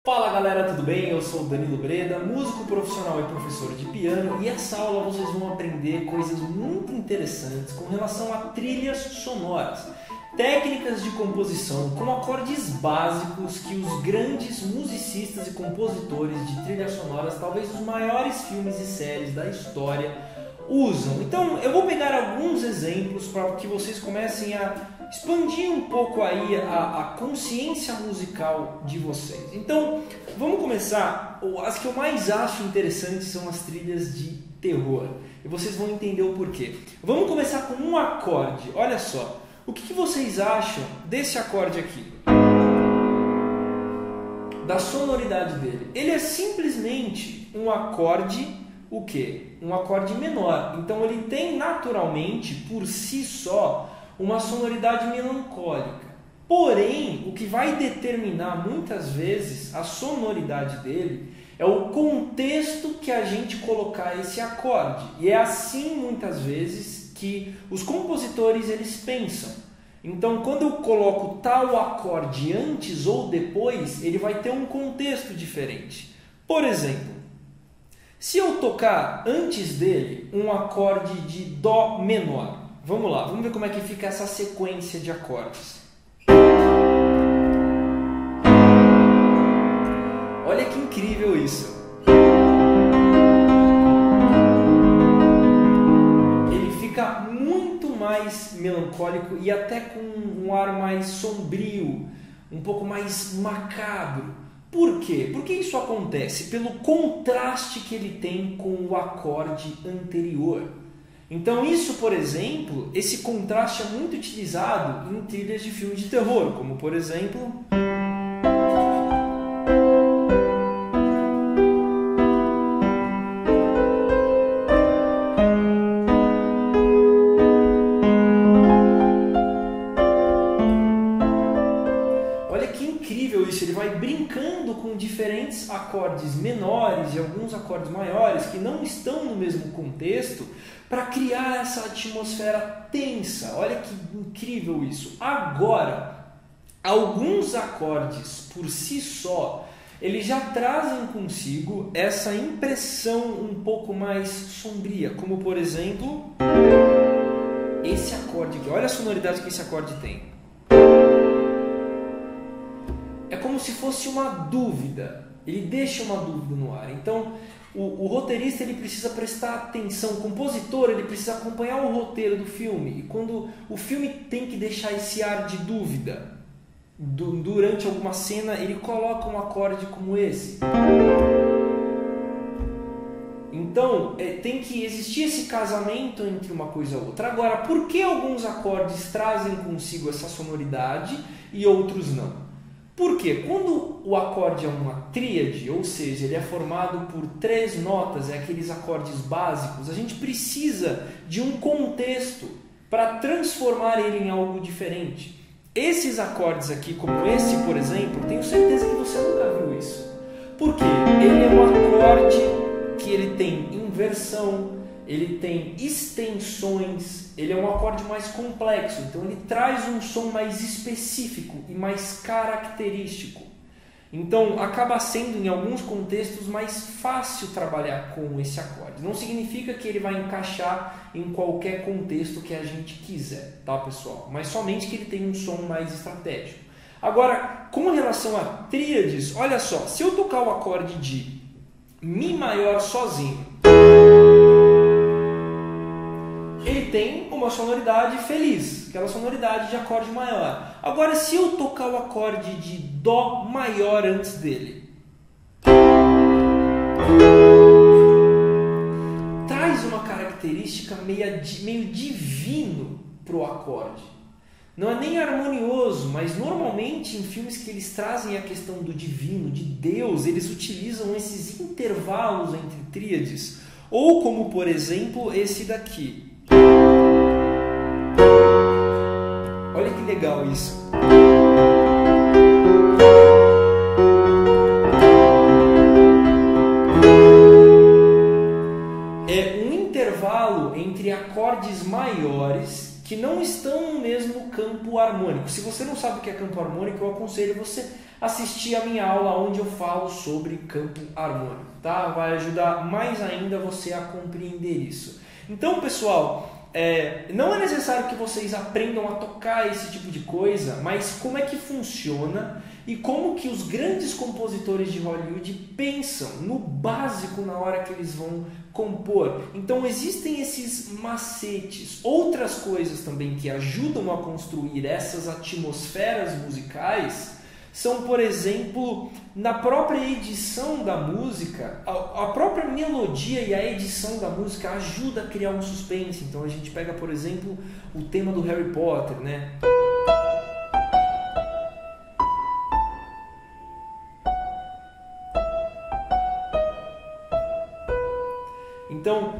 Fala galera, tudo bem? Eu sou o Danilo Breda, músico profissional e professor de piano, e essa aula vocês vão aprender coisas muito interessantes com relação a trilhas sonoras, técnicas de composição com acordes básicos que os grandes musicistas e compositores de trilhas sonoras, talvez os maiores filmes e séries da história, usam. Então eu vou pegar alguns exemplos para que vocês comecem a expandir um pouco aí a consciência musical de vocês. Então vamos começar. As que eu mais acho interessantes são as trilhas de terror, e vocês vão entender o porquê. Vamos começar com um acorde. Olha só, o que vocês acham desse acorde aqui? Da sonoridade dele. Ele é simplesmente um acorde. O que? Um acorde menor. Então ele tem naturalmente, por si só, uma sonoridade melancólica. Porém, o que vai determinar muitas vezes a sonoridade dele é o contexto que a gente colocar esse acorde. E é assim muitas vezes que os compositores eles pensam. Então, quando eu coloco tal acorde antes ou depois, ele vai ter um contexto diferente. Por exemplo, se eu tocar antes dele um acorde de Dó menor, vamos lá, vamos ver como é que fica essa sequência de acordes. Olha que incrível isso. Ele fica muito mais melancólico e até com um ar mais sombrio, um pouco mais macabro. Por quê? Por que isso acontece? Pelo contraste que ele tem com o acorde anterior. Então isso, por exemplo, esse contraste é muito utilizado em trilhas de filmes de terror, como por exemplo... Ele vai brincando com diferentes acordes menores e alguns acordes maiores que não estão no mesmo contexto para criar essa atmosfera tensa. Olha que incrível isso. Agora, alguns acordes por si só, eles já trazem consigo essa impressão um pouco mais sombria, como por exemplo, esse acorde aqui. Olha a sonoridade que esse acorde tem. É como se fosse uma dúvida, ele deixa uma dúvida no ar. Então, o roteirista ele precisa prestar atenção, o compositor ele precisa acompanhar o roteiro do filme. E quando o filme tem que deixar esse ar de dúvida, durante alguma cena, ele coloca um acorde como esse. Então, tem que existir esse casamento entre uma coisa e outra. Agora, por que alguns acordes trazem consigo essa sonoridade e outros não? Porque quando o acorde é uma tríade, ou seja, ele é formado por 3 notas, aqueles acordes básicos, a gente precisa de um contexto para transformar ele em algo diferente. Esses acordes aqui, como esse, por exemplo, tenho certeza que você nunca viu isso. Por quê? Ele é um acorde que ele tem inversão, ele tem extensões, ele é um acorde mais complexo, então ele traz um som mais específico e mais característico. Então acaba sendo em alguns contextos mais fácil trabalhar com esse acorde. Não significa que ele vai encaixar em qualquer contexto que a gente quiser, tá pessoal? Mas somente que ele tem um som mais estratégico. Agora, com relação a tríades, olha só, se eu tocar o acorde de Mi maior sozinho, ele tem uma sonoridade feliz, aquela sonoridade de acorde maior. Agora, se eu tocar o acorde de Dó maior antes dele, traz uma característica meio divino para o acorde. Não é nem harmonioso, mas normalmente em filmes que eles trazem a questão do divino, de Deus, eles utilizam esses intervalos entre tríades. Ou como, por exemplo, esse daqui. Olha que legal isso. É um intervalo entre acordes maiores que não estão no mesmo campo harmônico. Se você não sabe o que é campo harmônico, eu aconselho você assistir a minha aula onde eu falo sobre campo harmônico, tá? Vai ajudar mais ainda você a compreender isso. Então, pessoal, não é necessário que vocês aprendam a tocar esse tipo de coisa, mas como é que funciona e como que os grandes compositores de Hollywood pensam no básico na hora que eles vão compor. Então existem esses macetes, outras coisas também que ajudam a construir essas atmosferas musicais são, por exemplo, na própria edição da música, a própria melodia e a edição da música ajuda a criar um suspense. Então a gente pega, por exemplo, o tema do Harry Potter, né? Então,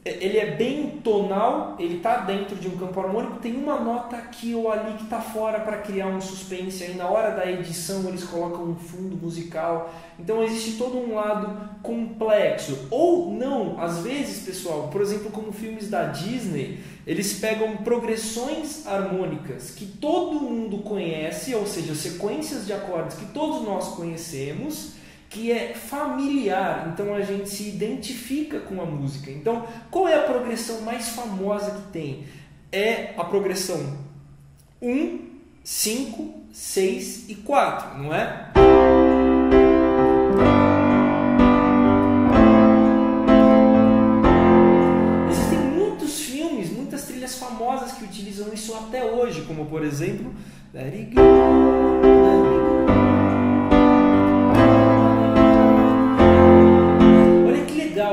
ele é bem tonal, ele está dentro de um campo harmônico, tem uma nota aqui ou ali que está fora para criar um suspense, aí na hora da edição eles colocam um fundo musical, então existe todo um lado complexo. Ou não, às vezes, pessoal, por exemplo, como filmes da Disney, eles pegam progressões harmônicas que todo mundo conhece, ou seja, sequências de acordes que todos nós conhecemos, que é familiar, então a gente se identifica com a música. Então, qual é a progressão mais famosa que tem? É a progressão 1, 5, 6 e 4, não é? Existem muitos filmes, muitas trilhas famosas que utilizam isso até hoje, como por exemplo, Let It Go, Let It Go.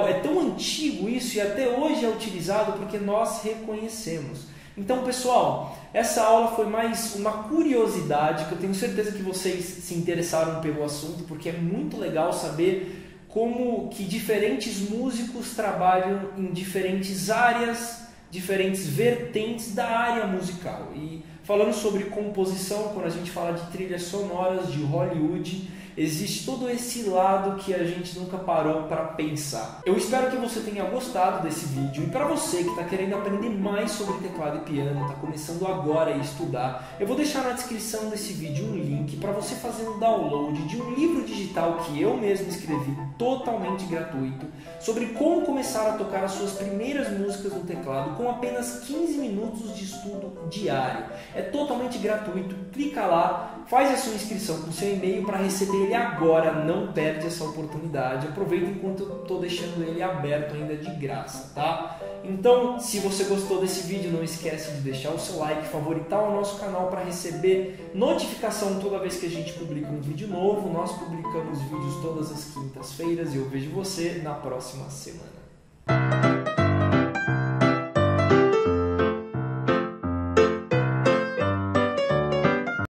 É tão antigo isso e até hoje é utilizado porque nós reconhecemos. Então, pessoal, essa aula foi mais uma curiosidade que eu tenho certeza que vocês se interessaram pelo assunto, porque é muito legal saber como que diferentes músicos trabalham em diferentes áreas, diferentes vertentes da área musical. E falando sobre composição, quando a gente fala de trilhas sonoras de Hollywood, existe todo esse lado que a gente nunca parou para pensar. Eu espero que você tenha gostado desse vídeo e para você que está querendo aprender mais sobre teclado e piano, está começando agora a estudar, eu vou deixar na descrição desse vídeo um link para você fazer um download de um livro digital que eu mesmo escrevi, totalmente gratuito, sobre como começar a tocar as suas primeiras músicas no teclado com apenas 15 minutos de estudo diário. É totalmente gratuito, clica lá, faz a sua inscrição com seu e-mail para receber ele agora, não perde essa oportunidade, aproveita enquanto eu estou deixando ele aberto ainda de graça, tá? Então, se você gostou desse vídeo, não esquece de deixar o seu like, favoritar o nosso canal para receber notificação toda vez que a gente publica um vídeo novo. Nós publicamos vídeos todas as quintas-feiras e eu vejo você na próxima semana.